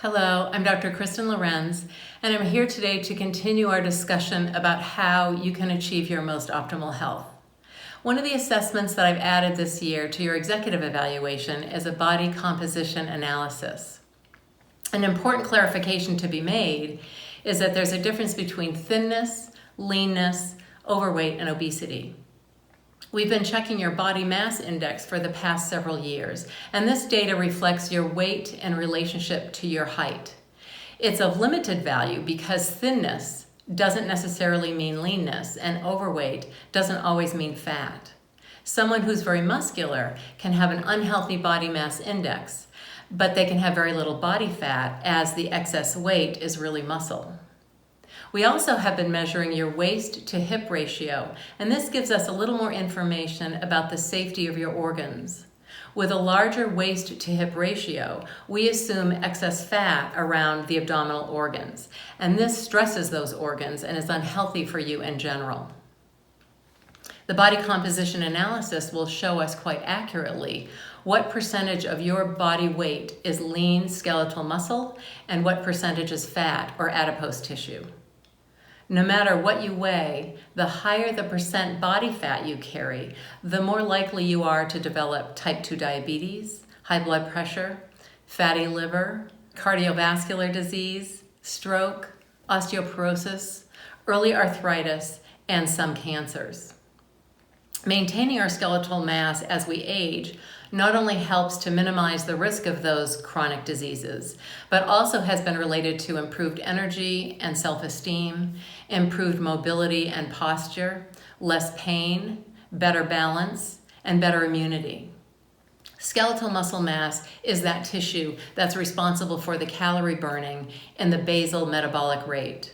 Hello, I'm Dr. Kristen Lorenz, and I'm here today to continue our discussion about how you can achieve your most optimal health. One of the assessments that I've added this year to your executive evaluation is a body composition analysis. An important clarification to be made is that there's a difference between thinness, leanness, overweight, and obesity. We've been checking your body mass index for the past several years, and this data reflects your weight in relationship to your height. It's of limited value because thinness doesn't necessarily mean leanness, and overweight doesn't always mean fat. Someone who's very muscular can have an unhealthy body mass index, but they can have very little body fat as the excess weight is really muscle. We also have been measuring your waist to hip ratio, and this gives us a little more information about the safety of your organs. With a larger waist to hip ratio, we assume excess fat around the abdominal organs, and this stresses those organs and is unhealthy for you in general. The body composition analysis will show us quite accurately what percentage of your body weight is lean skeletal muscle and what percentage is fat or adipose tissue. No matter what you weigh, the higher the percent body fat you carry, the more likely you are to develop type 2 diabetes, high blood pressure, fatty liver, cardiovascular disease, stroke, osteoporosis, early arthritis, and some cancers. Maintaining our skeletal mass as we age not only helps to minimize the risk of those chronic diseases, but also has been related to improved energy and self-esteem, improved mobility and posture, less pain, better balance, and better immunity. Skeletal muscle mass is that tissue that's responsible for the calorie burning and the basal metabolic rate.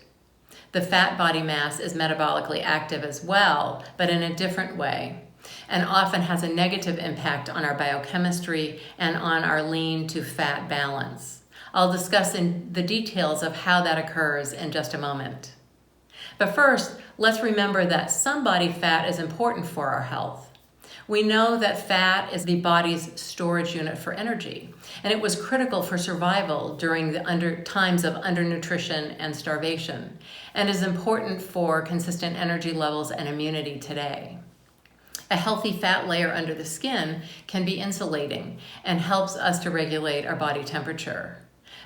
The fat body mass is metabolically active as well, but in a different way, and often has a negative impact on our biochemistry and on our lean to fat balance. I'll discuss in the details of how that occurs in just a moment. But first, let's remember that some body fat is important for our health. We know that fat is the body's storage unit for energy, and it was critical for survival during the times of undernutrition and starvation, and is important for consistent energy levels and immunity today. A healthy fat layer under the skin can be insulating and helps us to regulate our body temperature.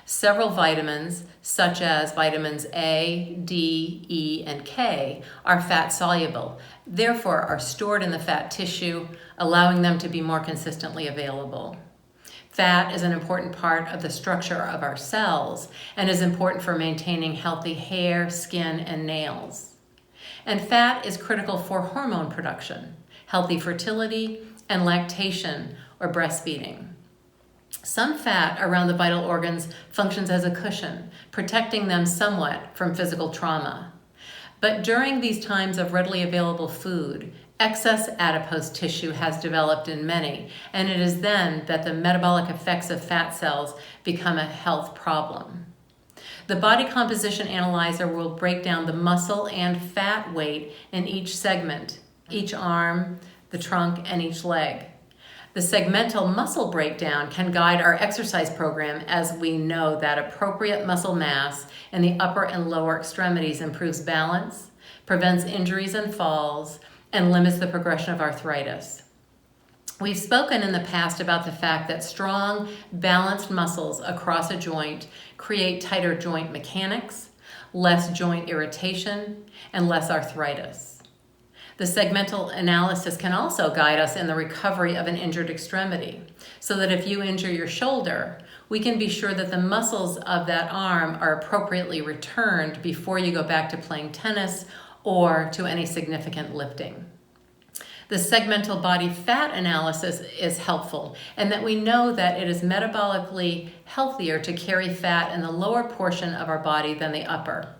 Several vitamins, such as vitamins A, D, E, and K, are fat soluble, therefore are stored in the fat tissue, allowing them to be more consistently available. Fat is an important part of the structure of our cells and is important for maintaining healthy hair, skin, and nails. And fat is critical for hormone production, healthy fertility, and lactation or breastfeeding. Some fat around the vital organs functions as a cushion, protecting them somewhat from physical trauma. But during these times of readily available food, excess adipose tissue has developed in many, and it is then that the metabolic effects of fat cells become a health problem. The body composition analyzer will break down the muscle and fat weight in each segment, each arm, the trunk, and each leg. The segmental muscle breakdown can guide our exercise program, as we know that appropriate muscle mass in the upper and lower extremities improves balance, prevents injuries and falls, and limits the progression of arthritis. We've spoken in the past about the fact that strong, balanced muscles across a joint create tighter joint mechanics, less joint irritation, and less arthritis. The segmental analysis can also guide us in the recovery of an injured extremity, so that if you injure your shoulder, we can be sure that the muscles of that arm are appropriately returned before you go back to playing tennis or to any significant lifting. The segmental body fat analysis is helpful, and that we know that it is metabolically healthier to carry fat in the lower portion of our body than the upper.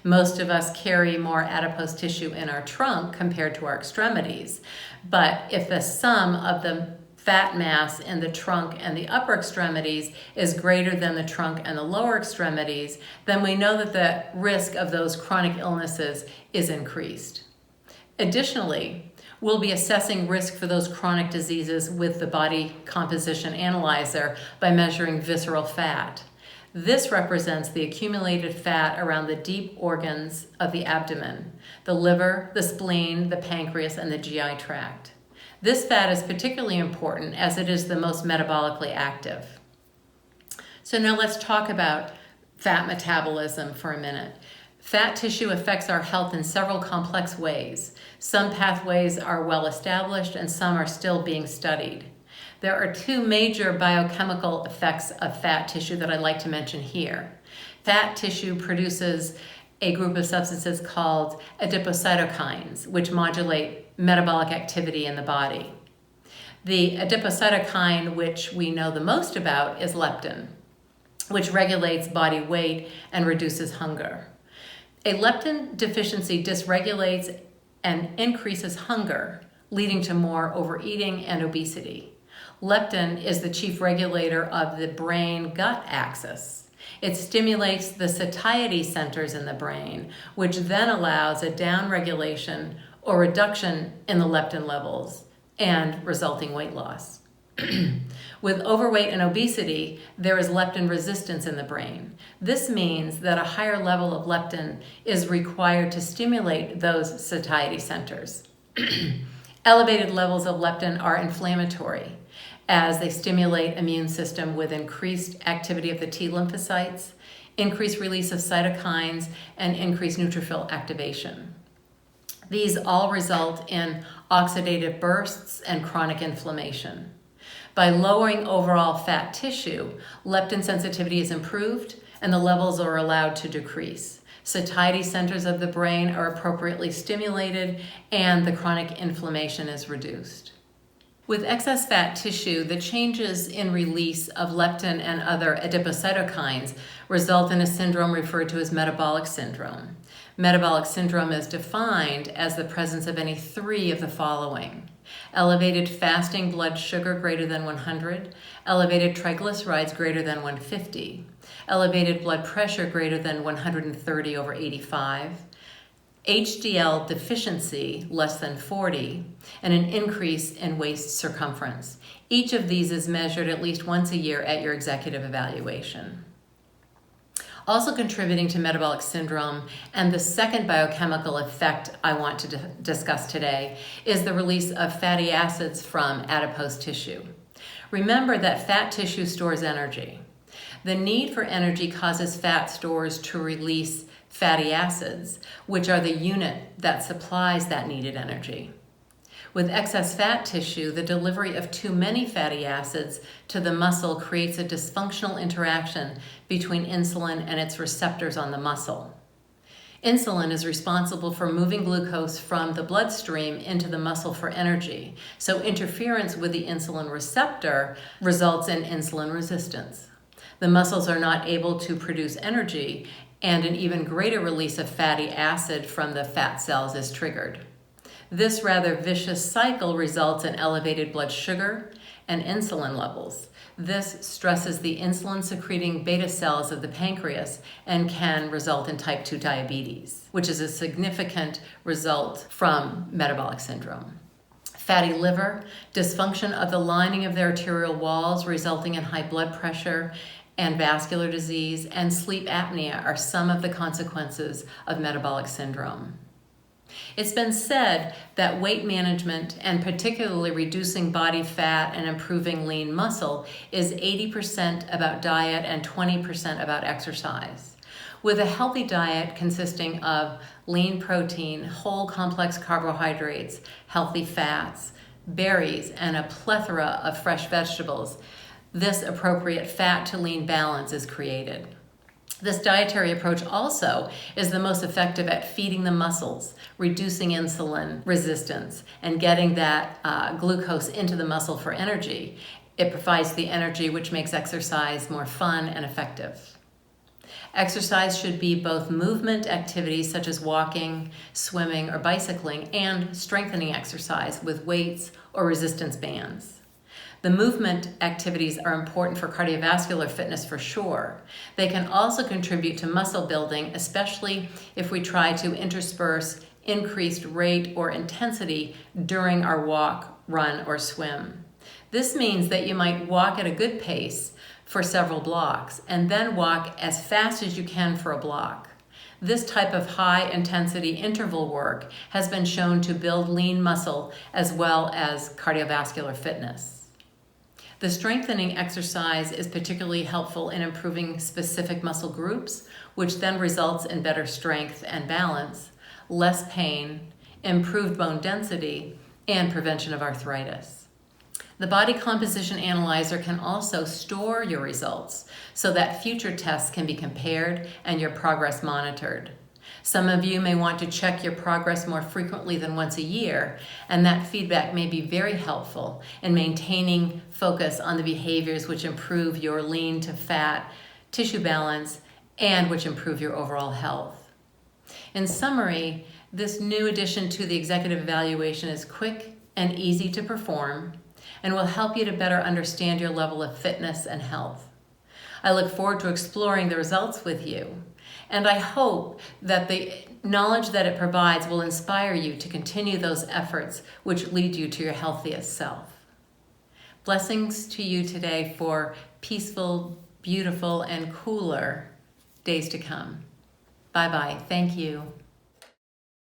Most of us carry more adipose tissue in our trunk compared to our extremities, but if the sum of the fat mass in the trunk and the upper extremities is greater than the trunk and the lower extremities, then we know that the risk of those chronic illnesses is increased. Additionally, we'll be assessing risk for those chronic diseases with the body composition analyzer by measuring visceral fat. This represents the accumulated fat around the deep organs of the abdomen, the liver, the spleen, the pancreas, and the GI tract. This fat is particularly important as it is the most metabolically active. So now let's talk about fat metabolism for a minute. Fat tissue affects our health in several complex ways. Some pathways are well established and some are still being studied. There are two major biochemical effects of fat tissue that I'd like to mention here. Fat tissue produces a group of substances called adipocytokines, which modulate metabolic activity in the body. The adipocytokine, which we know the most about, is leptin, which regulates body weight and reduces hunger. A leptin deficiency dysregulates and increases hunger, leading to more overeating and obesity. Leptin is the chief regulator of the brain-gut axis. It stimulates the satiety centers in the brain, which then allows a downregulation or reduction in the leptin levels and resulting weight loss. With overweight and obesity, there is leptin resistance in the brain. This means that a higher level of leptin is required to stimulate those satiety centers. Elevated levels of leptin are inflammatory, as they stimulate immune system with increased activity of the T lymphocytes, increased release of cytokines, and increased neutrophil activation. These all result in oxidative bursts and chronic inflammation. By lowering overall fat tissue, leptin sensitivity is improved and the levels are allowed to decrease. Satiety centers of the brain are appropriately stimulated and the chronic inflammation is reduced. With excess fat tissue, the changes in release of leptin and other adipocytokines result in a syndrome referred to as metabolic syndrome. Metabolic syndrome is defined as the presence of any three of the following: elevated fasting blood sugar greater than 100, elevated triglycerides greater than 150, elevated blood pressure greater than 130/85, HDL deficiency less than 40, and an increase in waist circumference. Each of these is measured at least once a year at your executive evaluation. Also contributing to metabolic syndrome, and the second biochemical effect I want to discuss today, is the release of fatty acids from adipose tissue. Remember that fat tissue stores energy. The need for energy causes fat stores to release fatty acids, which are the unit that supplies that needed energy. With excess fat tissue, the delivery of too many fatty acids to the muscle creates a dysfunctional interaction between insulin and its receptors on the muscle. Insulin is responsible for moving glucose from the bloodstream into the muscle for energy, so interference with the insulin receptor results in insulin resistance. The muscles are not able to produce energy, and an even greater release of fatty acid from the fat cells is triggered. This rather vicious cycle results in elevated blood sugar and insulin levels. This stresses the insulin-secreting beta cells of the pancreas and can result in type 2 diabetes, which is a significant result from metabolic syndrome. Fatty liver, dysfunction of the lining of the arterial walls resulting in high blood pressure and vascular disease, and sleep apnea are some of the consequences of metabolic syndrome. It's been said that weight management, and particularly reducing body fat and improving lean muscle, is 80% about diet and 20% about exercise. With a healthy diet consisting of lean protein, whole complex carbohydrates, healthy fats, berries, and a plethora of fresh vegetables, this appropriate fat to lean balance is created. This dietary approach also is the most effective at feeding the muscles, reducing insulin resistance, and getting that glucose into the muscle for energy. It provides the energy which makes exercise more fun and effective. Exercise should be both movement activities such as walking, swimming, or bicycling, and strengthening exercise with weights or resistance bands. The movement activities are important for cardiovascular fitness for sure. They can also contribute to muscle building, especially if we try to intersperse increased rate or intensity during our walk, run, or swim. This means that you might walk at a good pace for several blocks, and then walk as fast as you can for a block. This type of high-intensity interval work has been shown to build lean muscle as well as cardiovascular fitness. The strengthening exercise is particularly helpful in improving specific muscle groups, which then results in better strength and balance, less pain, improved bone density, and prevention of arthritis. The Body Composition Analyzer can also store your results so that future tests can be compared and your progress monitored. Some of you may want to check your progress more frequently than once a year, and that feedback may be very helpful in maintaining focus on the behaviors which improve your lean to fat, tissue balance, and which improve your overall health. In summary, this new addition to the executive evaluation is quick and easy to perform and will help you to better understand your level of fitness and health. I look forward to exploring the results with you, and I hope that the knowledge that it provides will inspire you to continue those efforts which lead you to your healthiest self. Blessings to you today for peaceful, beautiful, and cooler days to come. Bye-bye. Thank you.